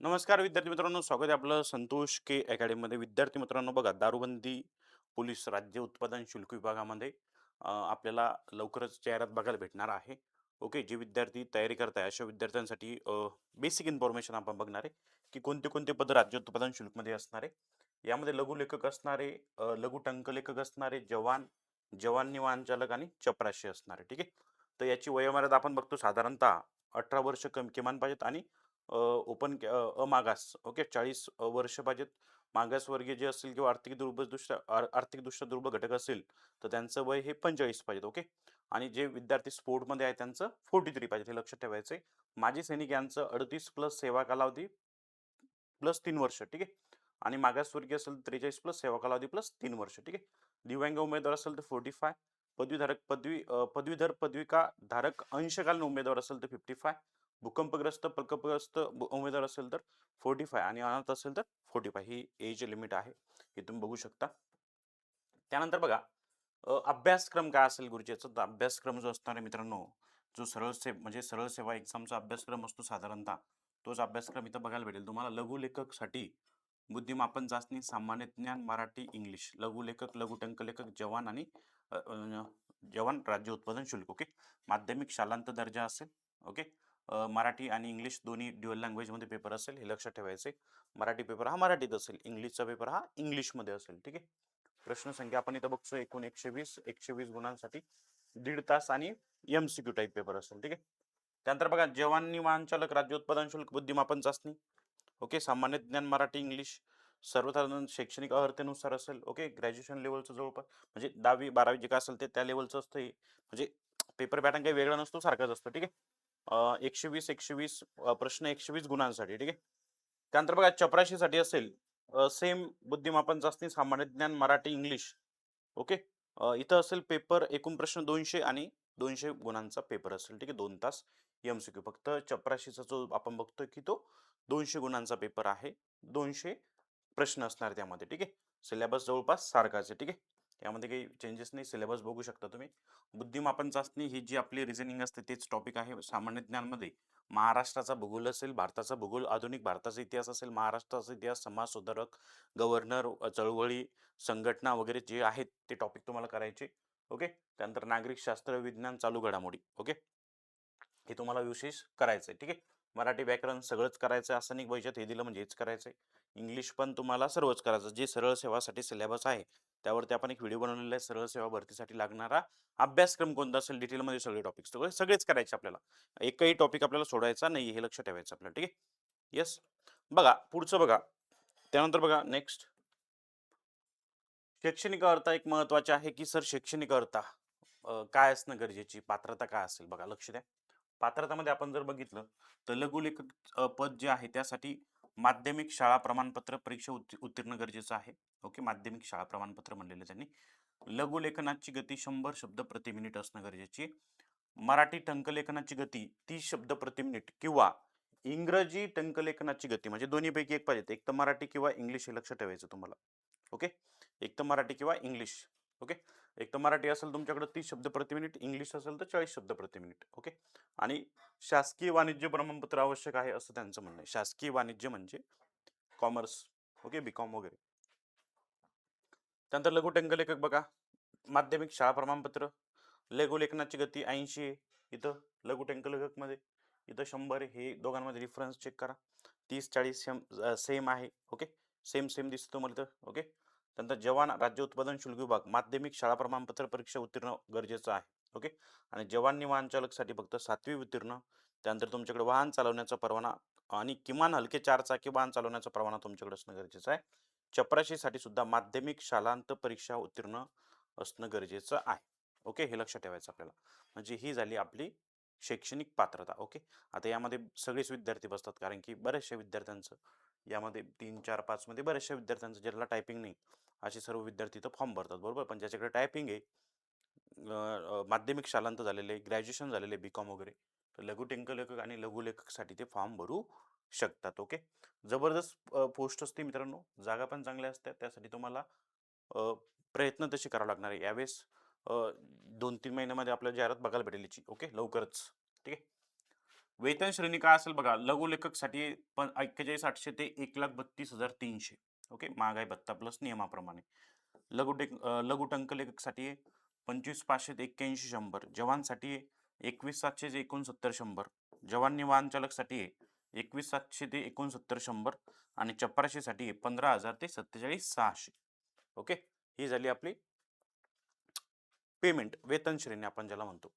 नमस्कार विद्यार्थी मित्रांनो, स्वागत आहे आपलं संतोष के अकॅडमीमध्ये. विद्यार्थी मित्रांनो, बघा, दारूबंदी पोलीस राज्य उत्पादन शुल्क विभागामध्ये आपल्याला लवकरच जाहिरात बघायला भेटणार आहे. ओके, जे विद्यार्थी तयारी करताय अशा विद्यार्थ्यांसाठी बेसिक इन्फॉर्मेशन आपण बघणार आहे की कोणते कोणते पद राज्य उत्पादन शुल्कमध्ये असणार आहे. यामध्ये लघुलेखक असणारे, लघु टंकलेखक असणारे, जवान, जवान निवाण चालक आणि चपराशी असणारे. ठीक आहे. तर याची वयोमर्यादा आपण बघतो साधारणतः 18 वर्ष किमान पाहिजेत आणि ओपन अमागास, ओके, 40 वर्ष पाहिजेत. मागासवर्गीय जे असतील किंवा आर्थिकदृष्ट्या दुर्बल घटक असेल तर त्यांचं वय हे 45 पाहिजे. ओके. आणि जे विद्यार्थी स्पोर्टमध्ये आहे त्यांचं 43 पाहिजे, हे लक्षात ठेवायचं. माजी सैनिक यांचं 38 प्लस सेवा कालावधी प्लस 3 वर्ष. ठीक आहे. आणि मागासवर्गीय असेल तर 43 प्लस सेवा कालावधी प्लस 3 वर्ष. ठीक आहे. दिव्यांग उमेदवार असेल तर 45. पदवीधर पदविका धारक अंशकालीन उमेदवार असेल तर 55. भूकंपग्रस्त प्रकल्पग्रस्त उमेदवार असेल तर 45 आणि अनाथ असेल तर 45. ही एज लिमिट आहे, हे तुम्ही बघू शकता. त्यानंतर बघा, अभ्यासक्रम काय असेल गुरुजीचा. तर अभ्यासक्रम जो असणार आहे मित्रांनो, जो सरळ सेवा एक्झामचा अभ्यासक्रम असतो साधारणतः, तोच अभ्यासक्रम इथं बघायला भेटेल तुम्हाला. लघुलेखकसाठी बुद्धिमापन चाचणी, सामान्य ज्ञान, मराठी, इंग्लिश. लघुलेखक, लघु टंकलेखक, जवान आणि अ, अ, जवान राज्य उत्पादन शुल्क. ओके. माध्यमिक शालांत दर्जा असेल. ओके. मराठी आणि इंग्लिश दोन्ही ड्युअल लँग्वेजमध्ये पेपर असेल, हे लक्षात ठेवायचे. मराठी पेपर हा मराठीत असेल, इंग्लिशचा पेपर हा इंग्लिशमध्ये असेल. ठीक आहे. प्रश्न संख्या आपण इथं बघतो एकूण 120 गुणांसाठी 1.5 तास आणि MCQ टाईप पेपर असेल. ठीक आहे. त्यानंतर बघा, जवान निवाण चालक राज्य उत्पादन शुल्क बुद्धिमापन चाचणी. ओके. सामान्य ज्ञान, मराठी, इंग्लिश. सर्वसाधारण शैक्षणिक अर्हतेनुसार असेल. ओके. ग्रॅज्युएशन लेवलचं जवळपास म्हणजे 10वी 12वी जे काय असेल ते त्या लेवलचं असतं हे. म्हणजे पेपर पॅटर्न काही वेगळा नसतो, सारखाच असतो. ठीक आहे. 120 प्रश्न 120 गुणांसाठी. ठीक आहे. त्यानंतर बघा, चपराशीसाठी असेल सेम बुद्धिमापन चाचणी, सामान्य ज्ञान, मराठी, इंग्लिश. ओके. इथं असेल पेपर, एकूण प्रश्न 200 आणि 200 गुणांचा पेपर असेल. ठीक आहे. 2 तास MCQ. फक्त चपराशीचा जो आपण बघतोय की तो 200 गुणांचा पेपर आहे. 200 प्रश्न असणार त्यामध्ये. ठीक आहे. सिलेबस जवळपास सारखाच आहे. ठीक आहे. यामध्ये काही चेंजेस नाही. सिलेबस बघू शकता तुम्ही. बुद्धिमापन चाचणी ही जी आपली रिझनिंग असते तेच टॉपिक आहे. सामान्य ज्ञानमध्ये महाराष्ट्राचा भूगोल असेल, भारताचा भूगोल, आधुनिक भारताचा इतिहास असेल, महाराष्ट्राचा इतिहास, समाज सुधारक, गव्हर्नर, चळवळी, संघटना वगैरे जे आहेत ते टॉपिक तुम्हाला करायचे. ओके. त्यानंतर नागरिक शास्त्र, विज्ञान, चालू घडामोडी. ओके. हे तुम्हाला विशेष करायचं आहे. ठीक आहे. मराठी व्याकरण सगळंच करायचं असं नाही, भविष्यात हे दिलं म्हणजे हेच करायचं आहे. इंग्लिश पण तुम्हाला सर्वच करायचं. जे सरळ सेवासाठी सिलेबस आहे त्यावरती आपण एक व्हिडिओ बनवलेला आहे. सरळ सेवा भरतीसाठी लागणारा अभ्यासक्रम कोणता असेल, डिटेलमध्ये सगळे टॉपिक्स सगळेच करायचे आपल्याला. एकही टॉपिक आपल्याला सोडायचा नाही, हे लक्षात ठेवायचं आपल्याला. ठीक आहे. येस. बघा पुढचं बघा. त्यानंतर बघा नेक्स्ट, शैक्षणिक अर्हता एक महत्वाचे आहे की सर, शैक्षणिक अर्हता काय असणं गरजेची, पात्रता काय असेल. बघा, लक्ष द्या. पात्रतामध्ये आपण जर बघितलं तर लघुलेखक पद जे आहे त्यासाठी माध्यमिक शाळा प्रमाणपत्र परीक्षा उत्तीर्ण गरजेचं आहे. ओके. माध्यमिक शाळा प्रमाणपत्र म्हणलेलं त्यांनी. लघुलेखनाची गती 100 शब्द प्रति मिनिट असणं गरजेची. मराठी टंकलेखनाची गती 30 शब्द प्रति मिनिट किंवा इंग्रजी टंकलेखनाची गती म्हणजे दोन्हीपैकी एक पाहिजे. एक तर मराठी किंवा इंग्लिश, हे लक्षात ठेवायचं तुम्हाला. ओके. एक तर मराठी किंवा इंग्लिश. ओके. एक तर मराठी असेल तुमच्याकडे 30 शब्द प्रति मिनिट, इंग्लिश असेल तर 40 शब्द प्रति मिनिट. ओके. आणि शासकीय वाणिज्य प्रमाणपत्र आवश्यक आहे असं त्यांचं म्हणणं आहे. शासकीय वाणिज्य म्हणजे कॉमर्स. ओके. बीकॉम वगैरे. त्यानंतर लघु टंकलेखक बघा, माध्यमिक शाळा प्रमाणपत्र. लघुलेखनाची गती 80 आहे इथं लघु टंकलेखक मध्ये. इथं 100 आहे. हे दोघांमध्ये डिफरन्स चेक करा. 30-40 सेम आहे. ओके. सेम सेम दिसतो मला इथं. ओके. त्यानंतर जवान राज्य उत्पादन शुल्क विभाग, माध्यमिक शाळा प्रमाणपत्र परीक्षा उत्तीर्ण गरजेचं आहे. ओके. आणि जवान वाहन चालकसाठी फक्त 7वी उत्तीर्ण. त्यानंतर तुमच्याकडे वाहन चालवण्याचा परवाना आणि किमान हलके 4 चाकी वाहन चालवण्याचा परवाना तुमच्याकडे असणं गरजेचं आहे. चपराशीसाठी सुद्धा माध्यमिक शालांत परीक्षा उत्तीर्ण असणं गरजेचं आहे. ओके. हे लक्षात ठेवायचं आपल्याला. म्हणजे ही झाली आपली शैक्षणिक पात्रता. ओके. आता यामध्ये सगळेच विद्यार्थी बसतात, कारण की बऱ्याचशा विद्यार्थ्यांचं यामध्ये 3, 4, 5 मध्ये बऱ्याचशा विद्यार्थ्यांचं, ज्याला टायपिंग नाही असे सर्व विद्यार्थी इथं फॉर्म भरतात. बरोबर. पण ज्याच्याकडे टायपिंग आहे, माध्यमिक शालांत झालेले, ग्रॅज्युएशन झालेले, बीकॉम वगैरे, तर लघु टंकलेखक आणि लघुलेखकसाठी ते फॉर्म भरू शकतात. ओके. जबरदस्त पोस्ट असते मित्रांनो, जागा पण चांगल्या असतात. त्यासाठी तुम्हाला अ, प्रयत्न तसे करावे लागणार आहे. यावेळेस 2-3 महिन्यामध्ये आपल्याला जाहिरात बघायला भेटेल याची. ओके. लवकरच. ठीक आहे. वेतन श्रेणी काय असेल बघा, लघुलेखकसाठी पण 41,800 ते 1,32,300. ओके. महागाई भत्ता प्लस नियमाप्रमाणे. लघु टंकलेखकसाठी आहे 25,500 ते 81,100. जवानसाठी आहे 21,700 ते 69,100. जवान वाहन चालकसाठी आहे 21,700 ते 69,100 आणि चपराशीसाठी आहे 15,000 ते 47,600. ओके. ही झाली आपली पेमेंट, वेतन श्रेणी आपण ज्याला म्हणतो.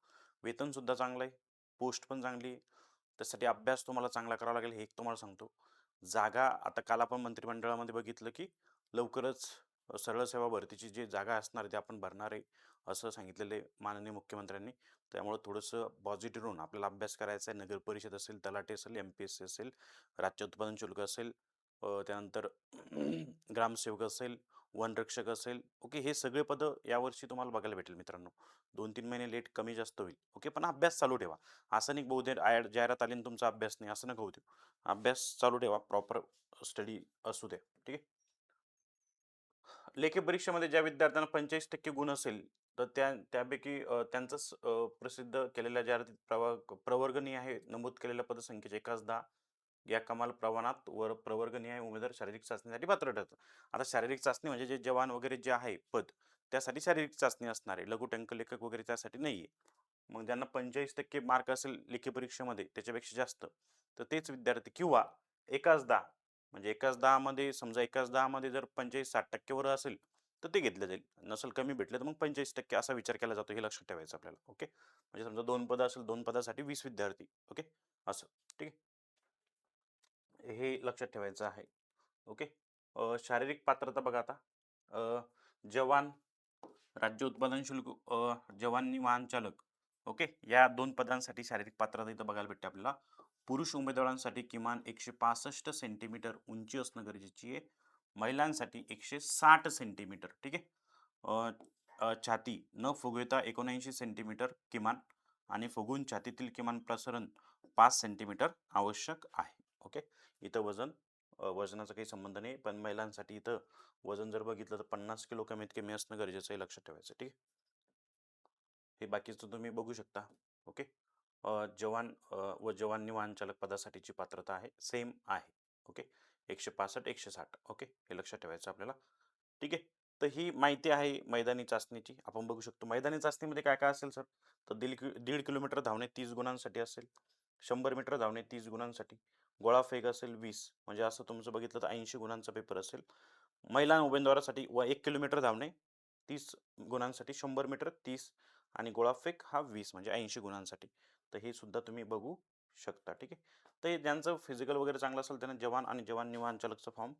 वेतन सुद्धा चांगलं आहे, पोस्ट पण चांगली आहे. त्यासाठी अभ्यास तुम्हाला चांगला करावा लागेल, हे एक तुम्हाला सांगतो. जागा आता काल आपण मंत्रिमंडळामध्ये बघितलं, की लवकरच सरळ सेवा भरतीची जी जागा असणार आहे, ते आपण भरणार आहे, असं सांगितलेलं आहे माननीय मुख्यमंत्र्यांनी. त्यामुळे थोडंसं पॉझिटिव्ह राहून आपल्याला अभ्यास करायचा आहे. नगर परिषद असेल, तलाठी असेल, MPSC असेल, राज्य उत्पादन शुल्क असेल, त्यानंतर ग्रामसेवक असेल, वनरक्षक असेल. ओके. हे सगळे पदं यावर्षी तुम्हाला बघायला भेटेल मित्रांनो. 2-3 महिने लेट कमी जास्त होईल. ओके. पण अभ्यास चालू ठेवा. असं नाही बहुतेक जाहिरात आली आणि तुमचा अभ्यास नाही, असं नका होऊ देऊ. अभ्यास चालू ठेवा. प्रॉपर स्टडी असू द्या. ठीक आहे. लेखी परीक्षेमध्ये ज्या विद्यार्थ्यांना 45% गुण असेल, तर त्यापैकी त्यांचं प्रसिद्ध केलेल्या जाहिरातीत प्रवर्गनीय आहे नमूद केलेल्या पदसंख्येचे 1/10 या कमाल प्रमाणात प्रवर्गनीय उमेदवार शारीरिक चाचणीसाठी पात्र ठरतात. आता शारीरिक चाचणी म्हणजे जे जवान वगैरे जे आहे पद, त्यासाठी शारीरिक चाचणी असणार आहे. लघु टंकलेखक वगैरे त्यासाठी नाहीये. मग ज्यांना 45% मार्क असेल लेखी परीक्षेमध्ये त्याच्यापेक्षा जास्त, तर तेच विद्यार्थी किंवा एकाच 10 म्हणजे एकाच 10 मध्ये समजा एकाच 10 मध्ये जर 45-60% वर असेल, तर ते घेतलं जाईल. नसेल कमी भेटलं तर मग 45% असा विचार केला जातो. हे लक्षात ठेवायचं आपल्याला. ओके. म्हणजे समजा 2 पदं असेल, 2 पदासाठी 20 विद्यार्थी. ओके. असं. ठीक आहे. हे लक्षात ठेवायचं आहे. ओके. शारीरिक पात्रता बघा आता. अ, जवान, राज्य उत्पादन शुल्क, जवान वाहन चालक. ओके. या 2 पदांसाठी शारीरिक पात्रता इथं बघायला भेटते आपल्याला. पुरुष उमेदवारांसाठी किमान 165 सेंटीमीटर उंची असणं गरजेची आहे. महिलांसाठी 160 सेंटीमीटर. ठीक आहे. अ, अ, छाती न फुगवता 79 सेंटीमीटर किमान आणि फुगून छातीतील किमान प्रसरण 5 सेंटीमीटर आवश्यक आहे. ओके. इथं वजनाचा काही संबंध नाही, पण महिलांसाठी इथं वजन जर बघितलं तर 50 किलो कमीत कमी असणं गरजेचं आहे. लक्षात ठेवायचं. ठीक आहे. हे बाकीचं तुम्ही बघू शकता. ओके. व जवान वाहन चालक पदासाठीची पात्रता आहे सेम आहे. ओके. 165 160. ओके. हे लक्षात ठेवायचं आपल्याला. ठीक आहे. तर ही माहिती आहे मैदानी चाचणीची. आपण बघू शकतो मैदानी चाचणीमध्ये काय काय असेल सर, तर 1.5 किलोमीटर धावणे 30 गुणांसाठी असेल, 100 मीटर धावणे 30 गुणांसाठी, गोळाफेक असेल 20, म्हणजे असं तुमचं बघितलं तर 80 गुणांचा पेपर असेल. महिला उमेदवारासाठी 1 किलोमीटर धावणे 30 गुणांसाठी, 100 मीटर 30 आणि गोळाफेक हा 20 म्हणजे 80 गुणांसाठी. तर हे सुद्धा तुम्ही बघू शकता. ठीक आहे. तर हे ज्यांचं फिजिकल वगैरे चांगलं असेल त्यांना जवान आणि जवान निवान चालकचा फॉर्म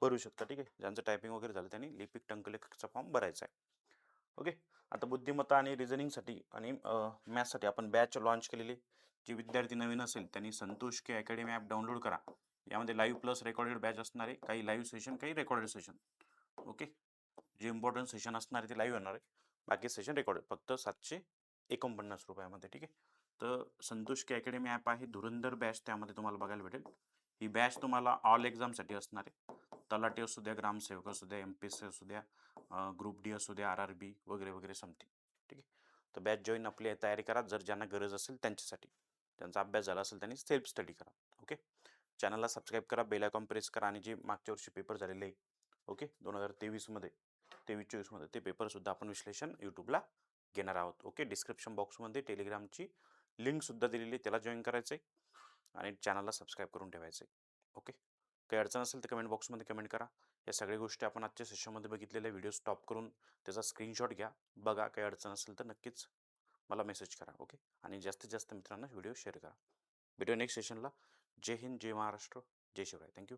भरू शकता. ठीक आहे. ज्यांचं टायपिंग वगैरे झालं त्यांनी लिपिक टंकलेखकचा फॉर्म भरायचा आहे. ओके. आता बुद्धिमत्ता आणि रिझनिंगसाठी आणि मॅथ्ससाठी आपण बॅच लॉन्च केलेली. जी विद्यार्थी नवीन असेल त्यांनी संतोष के अकॅडमी ॲप डाउनलोड करा. यामध्ये लाईव्ह प्लस रेकॉर्डेड बॅच असणार आहे. काही लाईव्ह सेशन, काही रेकॉर्डेड सेशन. ओके. जे इम्पॉर्टंट सेशन असणार आहे ते लाईव्ह येणार आहे. बाकी सेशन रेकॉर्डेड. फक्त 749 रुपयामध्ये. ठीक आहे. तर संतोष के अकॅडमी ॲप आहे. धुरंधर बॅच त्यामध्ये तुम्हाला बघायला भेटेल. ही बॅच तुम्हाला ऑल एक्झामसाठी असणार आहे. तलाठी असू द्या, ग्रामसेवक असू द्या, MPSC असू द्या, ग्रुप डी असू द्या, RRB वगैरे वगैरे समथिंग. ठीक आहे. तर बॅच जॉईन आपली तयारी करा. जर ज्यांना गरज असेल त्यांच्यासाठी. त्यांचा अभ्यास झाला असेल त्यांनी सेल्फ स्टडी करा. ओके. चॅनलला सबस्क्राईब करा, बेल आयकॉन प्रेस करा आणि जे मागच्या वर्षी पेपर झालेले आहे, ओके, 2023 मध्ये, 23-24 मध्ये, ते पेपर सुद्धा आपण विश्लेषण यूट्यूबला घेणार आहोत. ओके. डिस्क्रिप्शन बॉक्समध्ये टेलिग्रामची लिंक सुद्धा दिलेली आहे, त्याला जॉईन करायचं आहे आणि चॅनलला सबस्क्राईब करून ठेवायचं आहे. ओके. काही अडचण असेल तर कमेंट बॉक्समध्ये कमेंट करा. या सगळ्या गोष्टी आपण आजच्या सेशनमध्ये बघितलेल्या व्हिडिओ स्टॉप करून त्याचा स्क्रीनशॉट घ्या, बघा. काही अडचण असेल तर नक्कीच मला मेसेज करा. ओके. आणि जास्तीत जास्त मित्रांना व्हिडिओ शेअर करा. भेटूया नेक्स्ट सेशनला. जय हिंद, जय महाराष्ट्र, जय शिवराय. थँक्यू.